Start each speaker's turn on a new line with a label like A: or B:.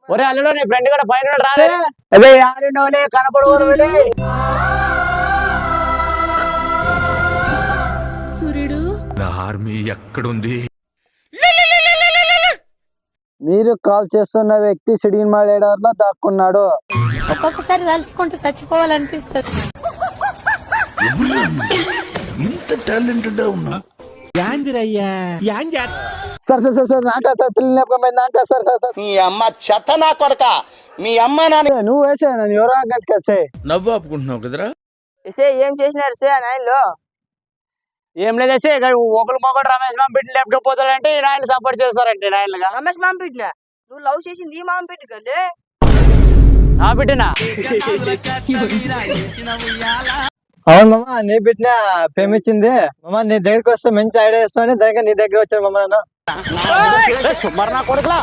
A: ఒరే అల్లుడు నీ ఫ్రెండ్ కూడా పైన రాలే అదే ఆడినోలే కనపడవలే
B: సూర్యుడు
C: నా ఆర్మీ ఎక్కడుంది?
D: మీరు కాల్ చేస్తున్న వ్యక్తి సిడిమాల్ ఏడార్లో దాక్కున్నాడు.
B: ఒక్కొక్కసారి తలుచుకుంటూ చచ్చిపోవాలనిపిస్తుంది.
C: ఇంత టాలెంటెడ్ ఉన్నా
D: సార్ సార్ సార్ సార్ నాకా సార్ పిల్లలు లేకపోయింది నాకా సార్ సార్ సార్
E: నీ అమ్మ చెత్త నా కొడక మీ అమ్మ నాన్న
D: నువ్వు వేసే నన్ను ఎవరో కలిసే
C: నవ్వు ఆపుకుంటున్నావు కదరా?
F: ఏం చేసినారు సే నాయనలో?
A: ఏం లేదేసి ఒకరు మొగడు రమేష్ మామ పెట్టి లేకపోతాడంటే ఈ నాయన సపోర్ట్ చేస్తారంటే నాయనగా
F: రమేష్ మామ పెట్టినా నువ్వు లవ్ చేసింది ఈ మామ పెట్టి కదే
A: నా బిడ్డనా
D: అవును మామ నీ బిడ్డ ప్రేమించింది మామ నీ దగ్గరికి వస్తే మంచి ఐడియా ఇస్తామని దగ్గర నీ దగ్గర వచ్చాను మామ
A: మరి నా కొడుకులా